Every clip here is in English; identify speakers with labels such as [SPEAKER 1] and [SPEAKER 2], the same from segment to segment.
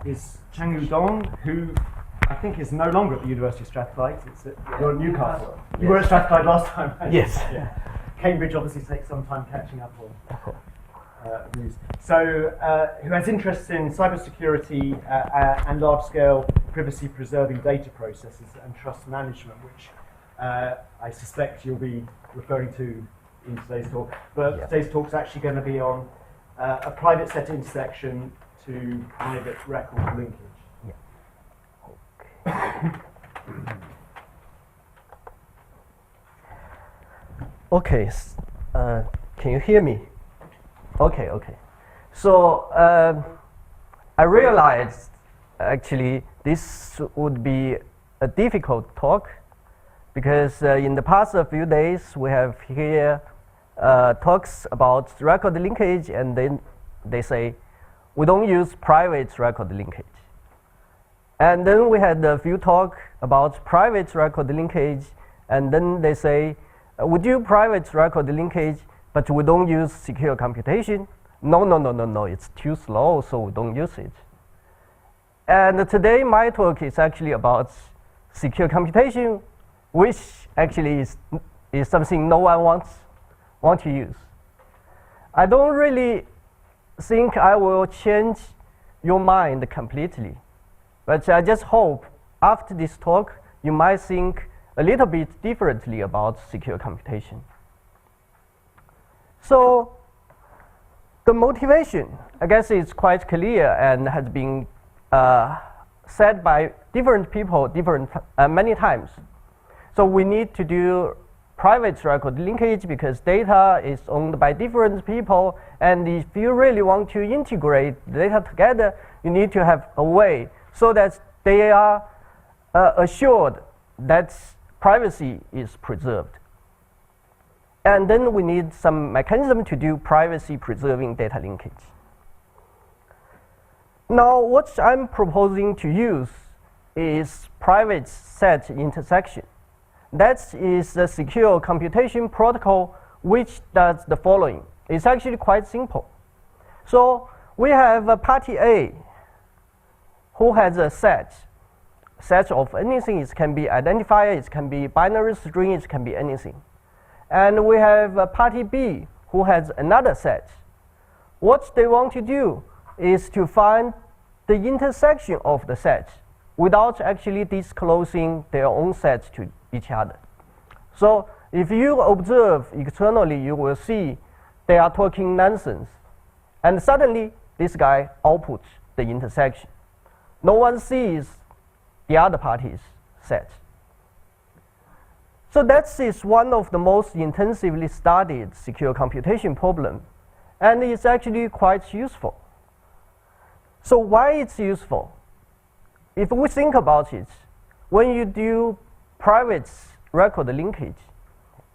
[SPEAKER 1] is Changyu, who I think is no longer at the University of Strathclyde. You're at Newcastle.
[SPEAKER 2] Yes.
[SPEAKER 1] You were at Strathclyde last time, right?
[SPEAKER 2] Yes.
[SPEAKER 1] Yeah. Cambridge obviously takes some time catching up on news. So, who has interests in cybersecurity and large-scale privacy-preserving data processes and trust management, which I suspect you'll be referring to in today's talk. But today's talk is actually going to be on a private set intersection to private record linkage.
[SPEAKER 2] Okay, can you hear me? Okay. So I realized actually this would be a difficult talk because in the past few days we have here talks about record linkage, and then they say we don't use private record linkage. And then we had a few talk about private record linkage, and then they say we do private record linkage, but we don't use secure computation. No, it's too slow, so we don't use it. And today my talk is actually about secure computation, which actually is something no one wants to use. I don't really think I will change your mind completely, but I just hope after this talk you might think a little bit differently about secure computation. So the motivation, I guess, is quite clear and has been said by different people many times. So we need to do private record linkage because data is owned by different people, and if you really want to integrate data together, you need to have a way so that they are assured that privacy is preserved. And then we need some mechanism to do privacy preserving data linkage. Now what I'm proposing to use is private set intersection. That is a secure computation protocol which does the following. It's actually quite simple. So we have a party A who has a set of anything. It can be identifier, it can be binary string, it can be anything. And we have a party B who has another set. What they want to do is to find the intersection of the sets without actually disclosing their own sets to each other. So if you observe externally, you will see they are talking nonsense. And suddenly, this guy outputs the intersection. No one sees the other party's set. So that is one of the most intensively studied secure computation problem, and it's actually quite useful. So why it's useful? If we think about it, when you do private record linkage,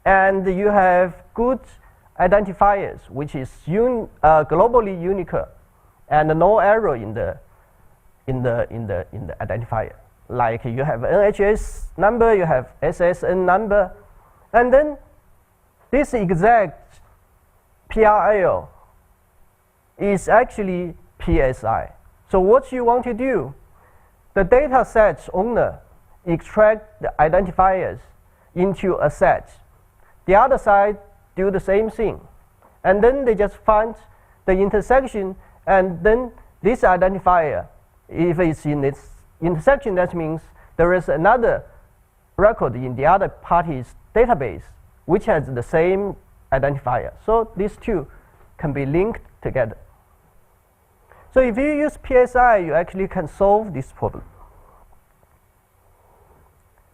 [SPEAKER 2] and you have good identifiers, which is globally unique, and no error in the identifier. Like you have NHS number, you have SSN number, and then this exact PRL is actually PSI. So what you want to do, the data set owner extract the identifiers into a set. The other side do the same thing. And then they just find the intersection, and then this identifier, if it's in its intersection, that means there is another record in the other party's database which has the same identifier. So these two can be linked together. So if you use PSI, you actually can solve this problem.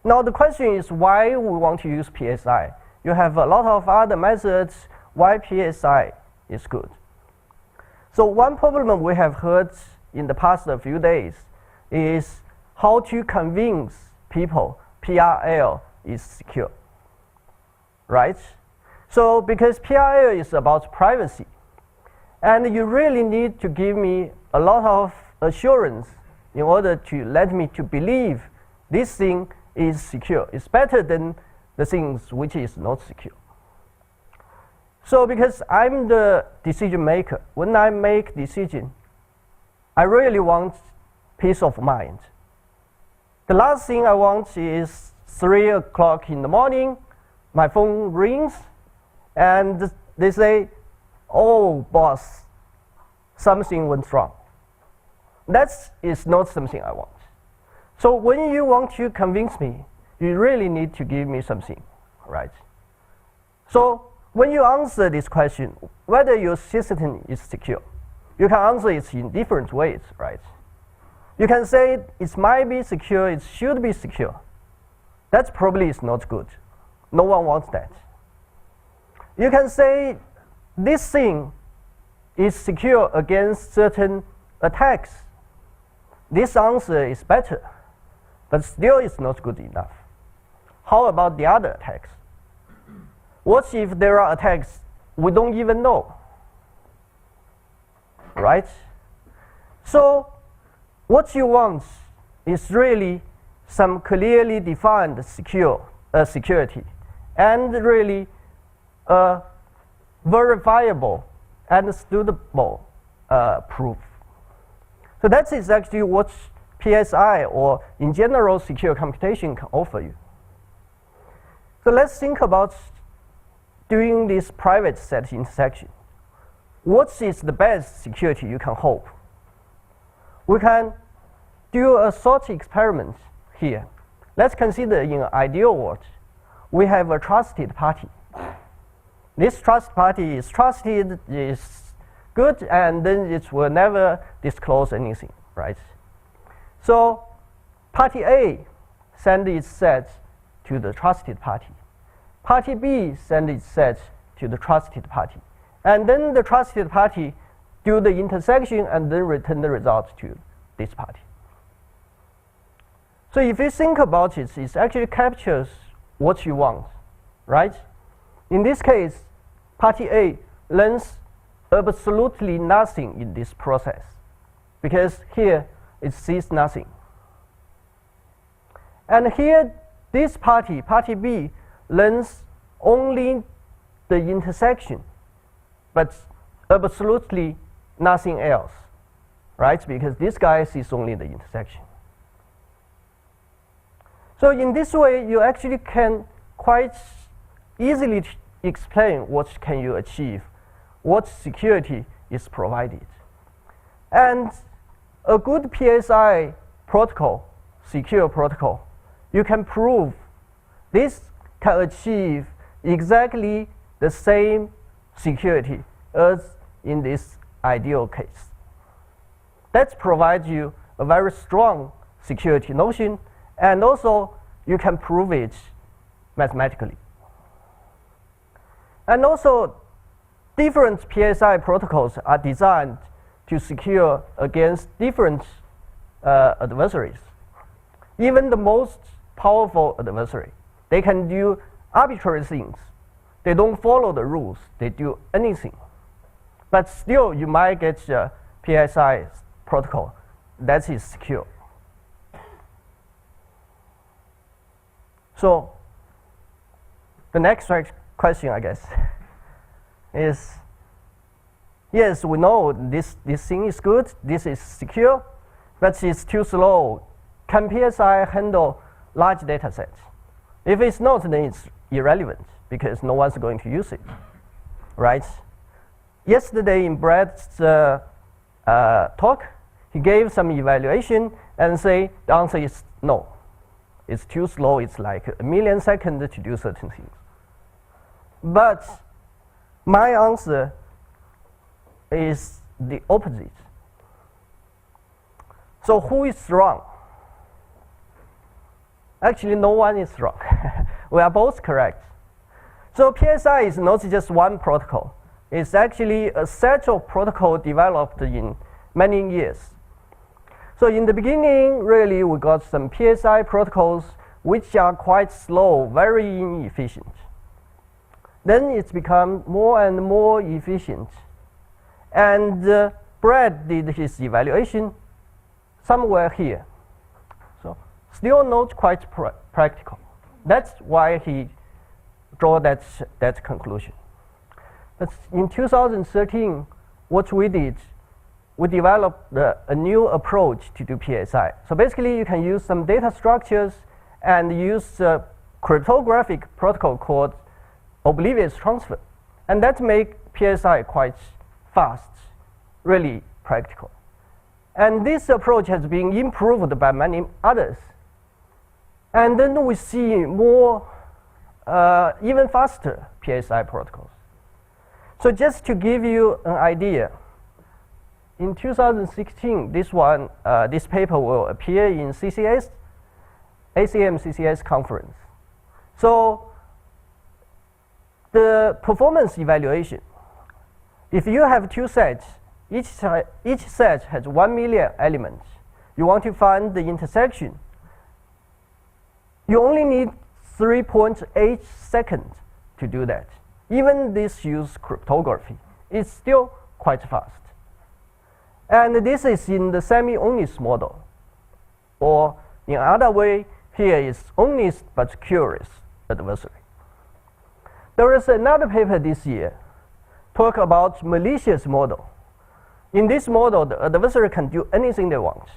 [SPEAKER 2] Now the question is why we want to use PSI. You have a lot of other methods why PSI is good. So one problem we have heard in the past few days is how to convince people PRL is secure, right? So because PRL is about privacy, and you really need to give me a lot of assurance in order to let me to believe this thing is secure. It's better than the things which is not secure. So because I'm the decision maker, when I make decision, I really want peace of mind. The last thing I want is 3 o'clock in the morning, my phone rings, and they say, "Oh, boss, something went wrong." That is not something I want. So when you want to convince me, you really need to give me something, right? So when you answer this question, whether your system is secure, you can answer it in different ways, right? You can say it might be secure, it should be secure. That probably is not good. No one wants that. You can say this thing is secure against certain attacks. This answer is better, but still it's not good enough. How about the other attacks? What if there are attacks we don't even know? Right? So what you want is really some clearly defined security and really verifiable and suitable proof. So that is actually what PSI or in general secure computation can offer you. So let's think about doing this private set intersection. What is the best security you can hope? We can do a thought experiment here. Let's consider in an ideal world, we have a trusted party. This trust party is trusted, is good, and then it will never disclose anything, right? So party A sends its set to the trusted party. Party B sends its set to the trusted party. And then the trusted party do the intersection and then return the result to this party. So if you think about it, it actually captures what you want, right? In this case, party A learns absolutely nothing in this process because here it sees nothing. And here, this party, party B, learns only the intersection, but absolutely nothing else, right? Because this guy sees only the intersection. So in this way, you actually can quite easily explain what can you achieve, what security is provided. And a good PSI protocol, secure protocol, you can prove this can achieve exactly the same security as in this ideal case. That provides you a very strong security notion, and also you can prove it mathematically. And also, different PSI protocols are designed to secure against different adversaries. Even the most powerful adversary, they can do arbitrary things. They don't follow the rules. They do anything. But still, you might get a PSI protocol that is secure. So the next question, I guess, is, yes, we know this thing is good, this is secure, but it's too slow. Can PSI handle large data sets? If it's not, then it's irrelevant because no one's going to use it, right? Yesterday in Brad's talk, he gave some evaluation and say the answer is no. It's too slow, it's like a million seconds to do certain things. But my answer is the opposite. So who is wrong? Actually, no one is wrong. We are both correct. So PSI is not just one protocol. It's actually a set of protocols developed in many years. So in the beginning, really, we got some PSI protocols which are quite slow, very inefficient. Then it's become more and more efficient. And Brad did his evaluation somewhere here. So still not quite practical. That's why he drew that conclusion. But in 2013, what we did, we developed a new approach to do PSI. So basically, you can use some data structures and use a cryptographic protocol called oblivious transfer. And that makes PSI quite fast, really practical. And this approach has been improved by many others. And then we see more, even faster PSI protocols. So just to give you an idea, in 2016, this paper will appear in CCS, ACM CCS conference. So the performance evaluation, if you have two sets, each set has 1 million elements. You want to find the intersection. You only need 3.8 seconds to do that. Even this use cryptography, it's still quite fast. And this is in the semi-honest model. Or in other way, here is honest but curious adversary. There is another paper this year talk about malicious model. In this model, the adversary can do anything they want.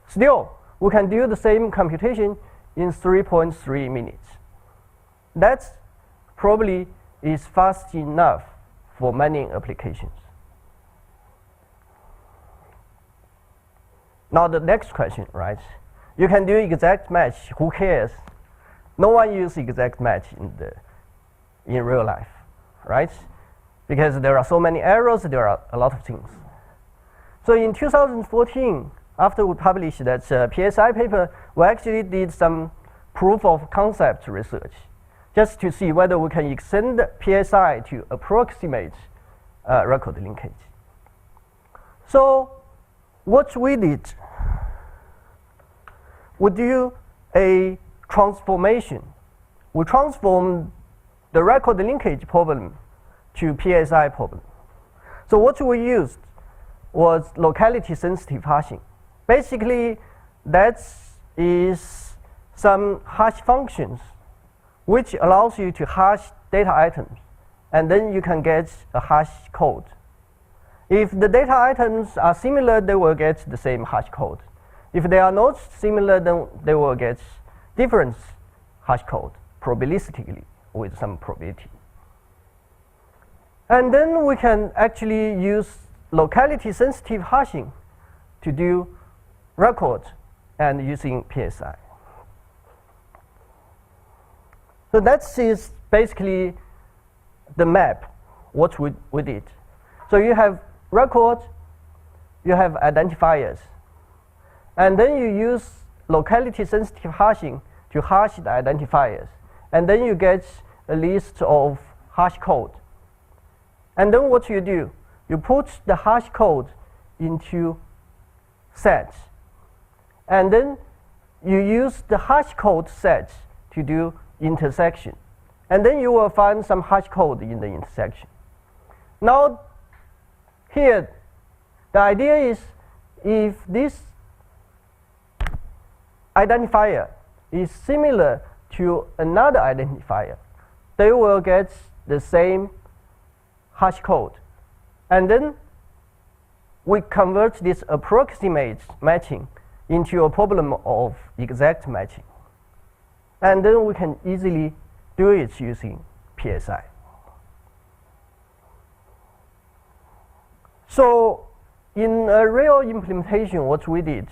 [SPEAKER 2] Still, we can do the same computation in 3.3 minutes. That probably is fast enough for many applications. Now the next question, right? You can do exact match, who cares? No one uses exact match in real life, right? Because there are so many errors, there are a lot of things. So in 2014, after we published that PSI paper, we actually did some proof of concept research just to see whether we can extend PSI to approximate record linkage. So what we did, we do a transformation. We transformed the record linkage problem to PSI problem. So what we used was locality sensitive hashing. Basically, that is some hash functions which allows you to hash data items, and then you can get a hash code. If the data items are similar, they will get the same hash code. If they are not similar, then they will get different hash code probabilistically with some probability. And then we can actually use locality sensitive hashing to do record and using PSI. So that is basically the map, what we did. So you have record, you have identifiers, and then you use locality sensitive hashing to hash the identifiers, and then you get a list of hash code. And then what you do, you put the hash code into sets, and then you use the hash code sets to do intersection, and then you will find some hash code in the intersection. Now here the idea is, if this identifier is similar to another identifier, they will get the same hash code, and then we convert this approximate matching into a problem of exact matching, and then we can easily do it using PSI. So in a real implementation, what we did,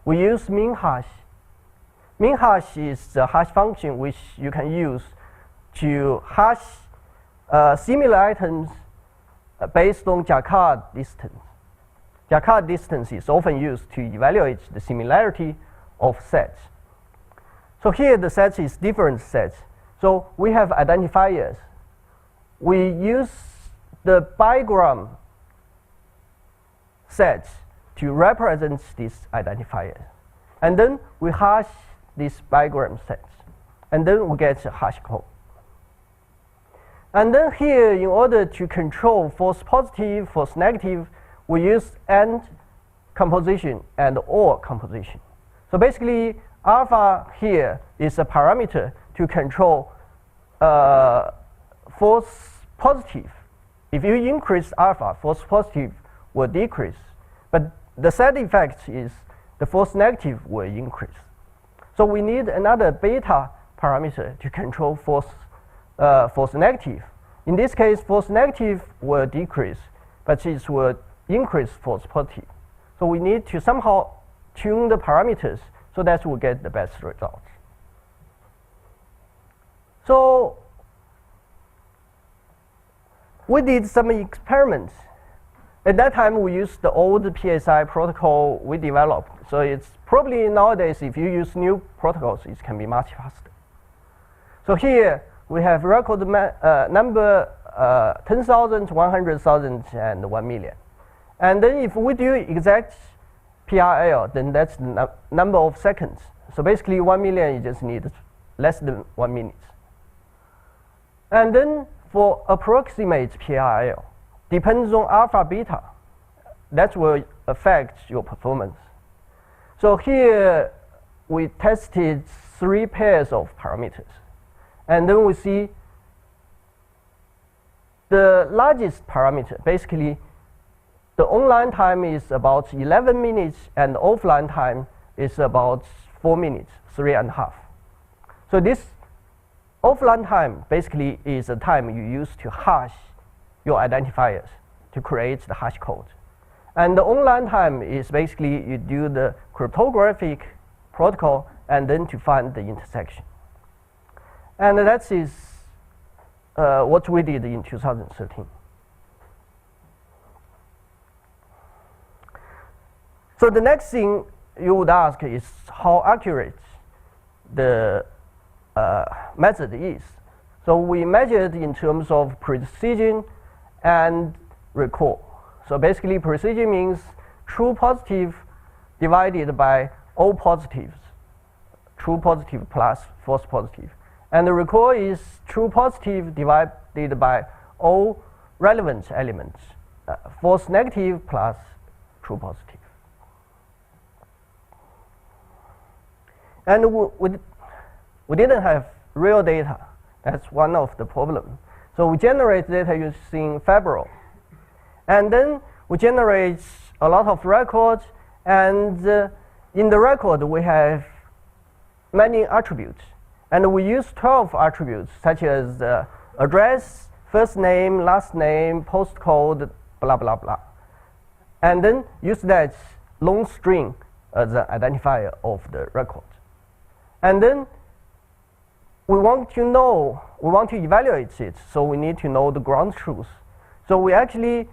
[SPEAKER 2] we use min hash. Min hash is the hash function which you can use to hash similar items based on Jacquard distance. Jacquard distance is often used to evaluate the similarity of sets. So here the sets is different sets. So we have identifiers. We use the bigram sets to represent these identifiers. And then we hash these bigram sets. And then we get a hash code. And then here, in order to control false positive, false negative, we use AND composition and OR composition. So basically, alpha here is a parameter to control false positive. If you increase alpha, false positive will decrease. But the side effect is the false negative will increase. So we need another beta parameter to control false negative. In this case, false negative will decrease, but it will increase false positive. So we need to somehow tune the parameters so that we get the best result. So we did some experiments. At that time, we used the old PSI protocol we developed. So it's probably nowadays, if you use new protocols, it can be much faster. So here we have record number 10,000, 100,000, and 1 million. And then if we do exact PRL, then that's the number of seconds. So basically 1 million, you just need less than 1 minute. And then for approximate PRL, depends on alpha beta. That will affect your performance. So here we tested 3 pairs of parameters. And then we see the largest parameter, basically the online time is about 11 minutes and offline time is about 4 minutes, 3.5. So this offline time basically is the time you use to hash your identifiers to create the hash code. And the online time is basically you do the cryptographic protocol and then to find the intersection. And that is what we did in 2013. So the next thing you would ask is how accurate the method is. So we measured in terms of precision and recall. So basically precision means true positive divided by all positives, true positive plus false positive. And the recall is true positive divided by all relevant elements, false negative plus true positive. And we didn't have real data. That's one of the problems. So we generate data using Fabro. And then we generate a lot of records. And in the record, we have many attributes. And we use 12 attributes, such as address, first name, last name, postcode, blah, blah, blah. And then use that long string as the identifier of the record. And then we want to evaluate it, so we need to know the ground truth. So we actually,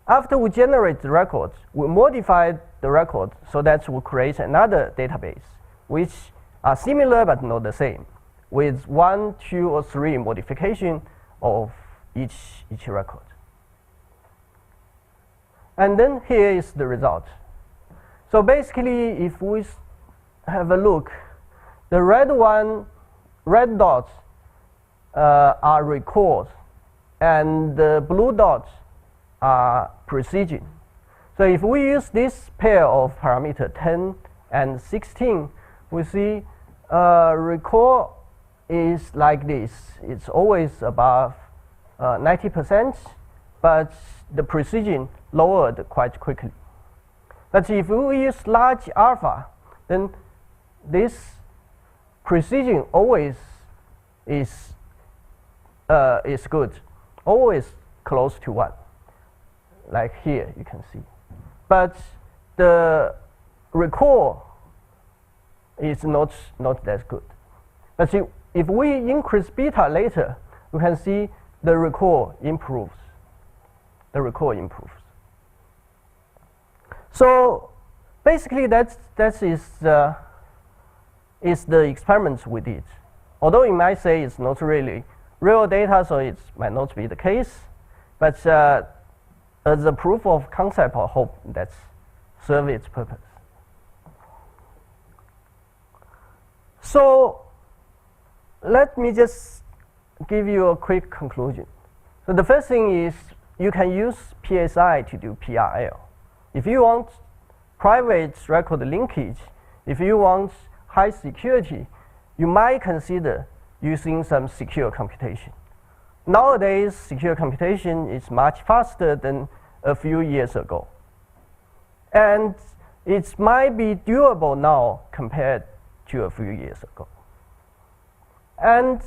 [SPEAKER 2] after we generate the record, we modify the record so that we create another database, which are similar but not the same, with 1, 2, or 3 modification of each record. And then here is the result. So basically, if we have a look, the red dots are records, and the blue dots are precision. So if we use this pair of parameter 10 and 16, we see record is like this. It's always above 90%, but the precision lowered quite quickly. But if we use large alpha, then this precision always is good, always close to 1, like here you can see. But the recall is not that good. But if we increase beta later, you can see the recall improves. The recall improves. So basically that is the experiments we did. Although you might say it's not really real data, so it might not be the case. But as a proof of concept, I hope that serves its purpose. So let me just give you a quick conclusion. So the first thing is you can use PSI to do PRL. If you want private record linkage, if you want high security, you might consider using some secure computation. Nowadays, secure computation is much faster than a few years ago. And it might be doable now compared to a few years ago. And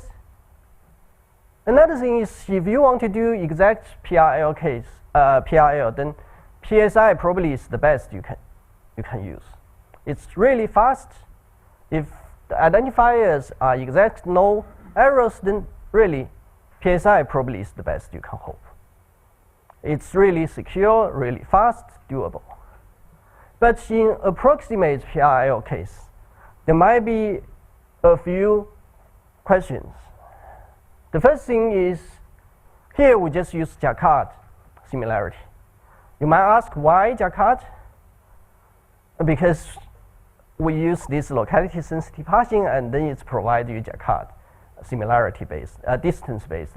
[SPEAKER 2] another thing is, if you want to do exact PRL case, PRL, then PSI probably is the best you can use. It's really fast. If the identifiers are exact, no errors, then really PSI probably is the best you can hope. It's really secure, really fast, doable. But in approximate PRL case, there might be a few questions. The first thing is, here we just use Jacquard similarity. You might ask, why Jacquard? Because we use this locality-sensitive hashing, and then it's provide you Jacquard similarity-based, distance-based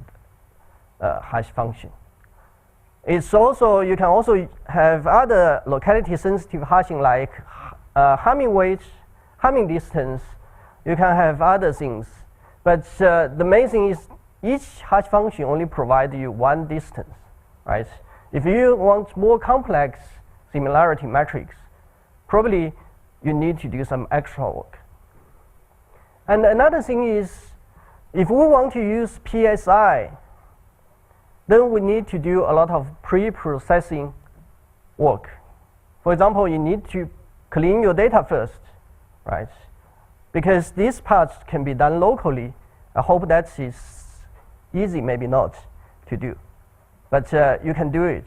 [SPEAKER 2] hash function. It's also, you can also have other locality-sensitive hashing like Hamming weight, Hamming distance. You can have other things. But the main thing is each hash function only provides you one distance, right? If you want more complex similarity matrix, probably you need to do some extra work. And another thing is, if we want to use PSI, then we need to do a lot of pre-processing work. For example, you need to clean your data first, right? Because this part can be done locally. I hope that is easy, maybe not, to do. But you can do it.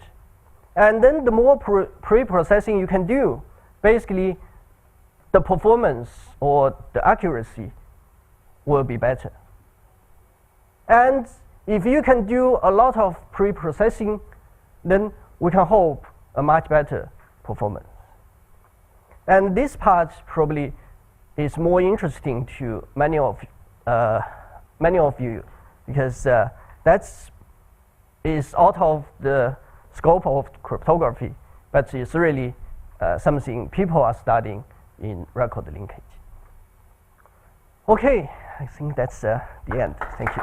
[SPEAKER 2] And then the more pre-processing you can do, basically the performance or the accuracy will be better. And if you can do a lot of pre-processing, then we can hope a much better performance. And this part probably is more interesting to many of you, because that is out of the scope of cryptography, but it's really something people are studying in record linkage. Okay, I think that's the end. Thank you.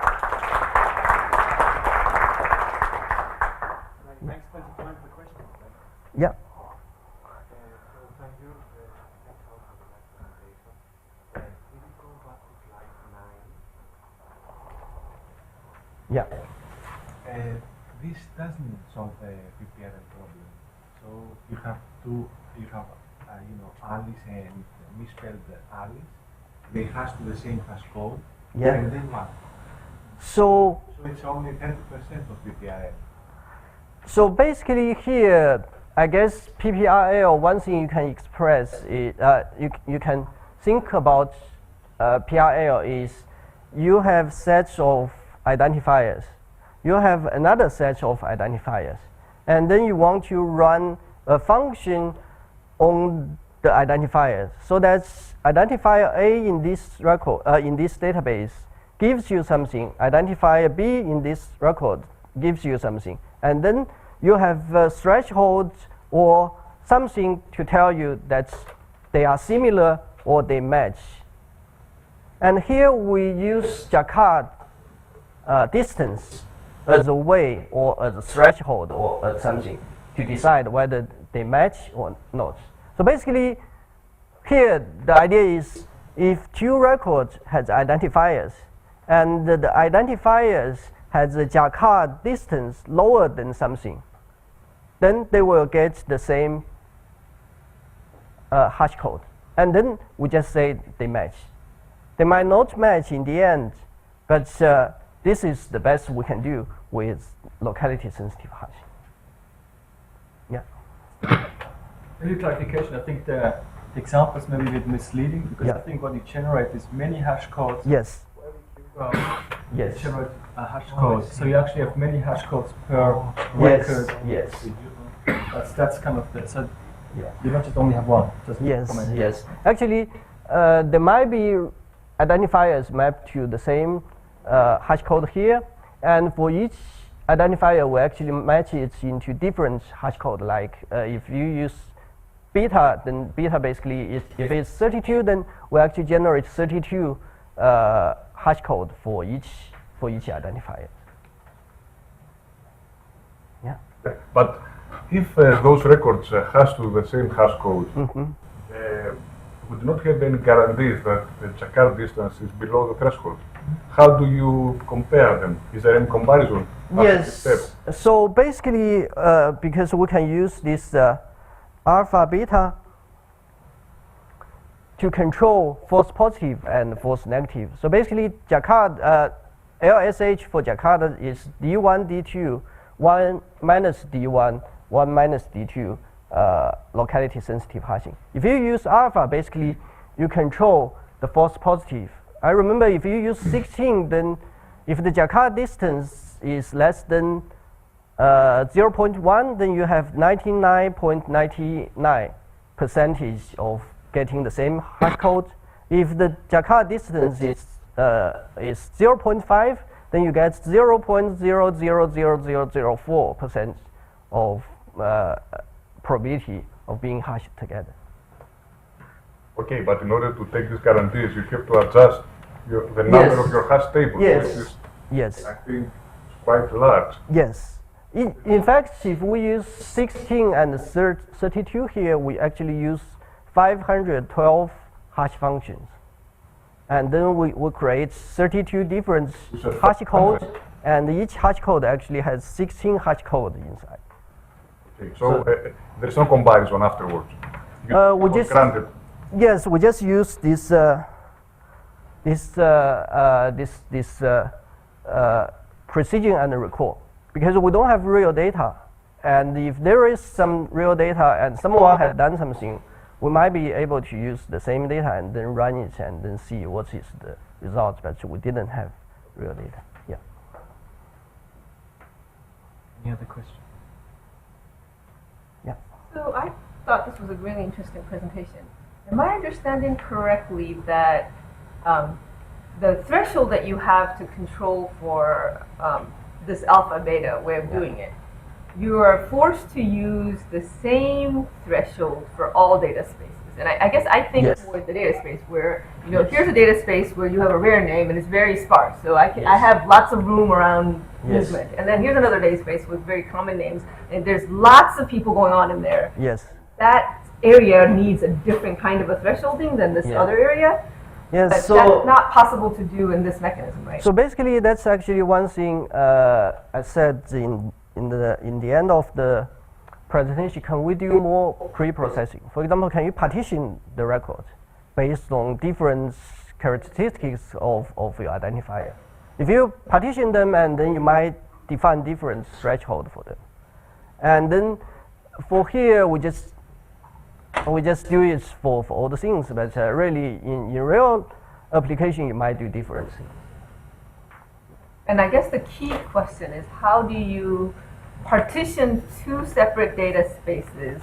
[SPEAKER 1] Next plenty of time for questions.
[SPEAKER 2] Yeah.
[SPEAKER 3] Thank you. Thanks also for that presentation. Can you go back to slide 9?
[SPEAKER 2] Yeah.
[SPEAKER 3] This doesn't solve the PPRL problem. So you have Alice and misspelled Alice. They hash to the same hash code.
[SPEAKER 2] Yeah.
[SPEAKER 3] And then what?
[SPEAKER 2] So
[SPEAKER 3] It's only 30% of PPRL.
[SPEAKER 2] So basically here, I guess PPRL, one thing you can express is, you can think about PRL is you have sets of identifiers. You have another set of identifiers. And then you want to run a function on the identifiers. So that's identifier A in this record, in this database gives you something. Identifier B in this record gives you something. And then you have a threshold or something to tell you that they are similar or they match. And here we use Jacquard distance as a way or as a threshold or as something to decide whether they match or not. So basically, here the idea is if two records has identifiers and the identifiers has a Jacquard distance lower than something, then they will get the same hash code. And then we just say they match. They might not match in the end, but this is the best we can do with locality-sensitive hashing. Yeah.
[SPEAKER 4] Maybe clarification, I think the examples may be a bit misleading because
[SPEAKER 2] Yeah.
[SPEAKER 4] I think what you generate is many hash codes.
[SPEAKER 2] Yes.
[SPEAKER 4] You
[SPEAKER 2] Yes.
[SPEAKER 4] generate a hash code, so you actually have many hash codes per
[SPEAKER 2] Yes.
[SPEAKER 4] record.
[SPEAKER 2] Yes.
[SPEAKER 4] That's kind of the, so
[SPEAKER 2] Yeah.
[SPEAKER 4] you don't just only have one. Just
[SPEAKER 2] Yes.
[SPEAKER 4] comment.
[SPEAKER 2] Yes. Actually, there might be identifiers mapped to the same hash code here, and for each identifier, we actually match it into different hash code. Like if you use beta, then beta basically is, if it's 32, then we actually generate 32 hash code for each identifier. Yeah.
[SPEAKER 5] But if those records hash to the same hash code, would not have any guarantees that the Jacquard distance is below the threshold. How do you compare them? Is there any comparison?
[SPEAKER 2] Yes. So basically, because we can use this alpha beta to control false positive and false negative. So basically, Jacquard LSH for Jacquard is D1, D2, 1 minus D1, 1 minus D2 locality sensitive hashing. If you use alpha, basically you control the false positive. I remember if you use 16, then if the Jacquard distance is less than 0.1, then you have 99.99% of getting the same hash code. If the Jacquard distance is 0.5, then you get 0.000004% of probability of being hashed together.
[SPEAKER 5] Okay, but in order to take these guarantees, you have to adjust the number of your hash tables,
[SPEAKER 2] Yes.
[SPEAKER 5] which is,
[SPEAKER 2] Yes.
[SPEAKER 5] I think, quite large.
[SPEAKER 2] Yes. In fact, if we use 16 and 32 here, we actually use 512 hash functions. And then we create 32 different hash codes, and each hash code actually has 16 hash code inside.
[SPEAKER 5] Okay, so there's no comparison afterwards.
[SPEAKER 2] We just
[SPEAKER 5] granted.
[SPEAKER 2] Yes, we just use this precision and recall because we don't have real data, and if there is some real data and someone has done something, we might be able to use the same data and then run it and then see what is the result, but we didn't have real data. Yeah.
[SPEAKER 4] Any other questions?
[SPEAKER 2] Yeah.
[SPEAKER 6] So I thought this was a really interesting presentation. Am I understanding correctly that the threshold that you have to control for this alpha beta way of doing it, you are forced to use the same threshold for all data spaces? And I guess I think
[SPEAKER 2] Yes.
[SPEAKER 6] for the data space where, here's a data space where you have a rare name and it's very sparse. So I have lots of room around
[SPEAKER 2] Yes.
[SPEAKER 6] movement. And then here's another data space with very common names and there's lots of people going on in there.
[SPEAKER 2] Yes.
[SPEAKER 6] That area needs a different kind of a thresholding than this
[SPEAKER 2] Yeah.
[SPEAKER 6] other area.
[SPEAKER 2] Yes.
[SPEAKER 6] But
[SPEAKER 2] So
[SPEAKER 6] that's not possible to do in this mechanism, right?
[SPEAKER 2] So basically, that's actually one thing I said in the end of the presentation. Can we do more pre-processing? For example, can you partition the record based on different characteristics of your identifier? If you partition them, and then you might define different threshold for them. And then for here, we just do it for all the things, but really in real application, you might do different things.
[SPEAKER 6] And I guess the key question is, how do you partition two separate data spaces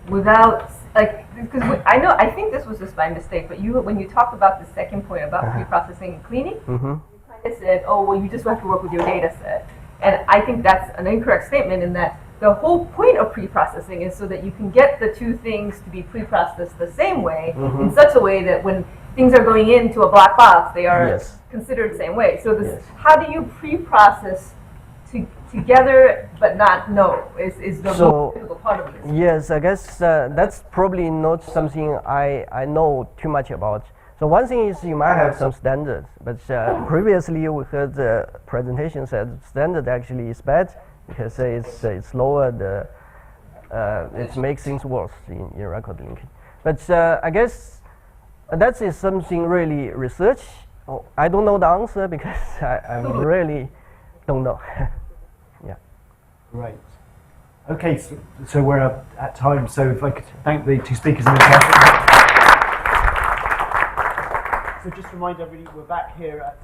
[SPEAKER 6] without, because I think this was just by mistake, but when you talked about the second point about pre-processing and cleaning, you kind of said, oh, well, you just have to work with your data set. And I think that's an incorrect statement in that the whole point of pre-processing is so that you can get the two things to be pre-processed the same way in such a way that when things are going into a black box, they are
[SPEAKER 2] Yes.
[SPEAKER 6] considered the same way. So
[SPEAKER 2] Yes.
[SPEAKER 6] how do you pre-process together but not know is the
[SPEAKER 2] So-
[SPEAKER 6] most difficult part of this.
[SPEAKER 2] Yes, I guess that's probably not something I know too much about. So one thing is you might have some standards, but previously we heard the presentation said standard actually is bad because it's lower it makes things worse in record linking. But I guess that is something really research. Oh, I don't know the answer because I really don't know. Yeah.
[SPEAKER 1] Great. Okay, so we're at time. So if I could thank the two speakers in the class. So just remind everybody, we're back here at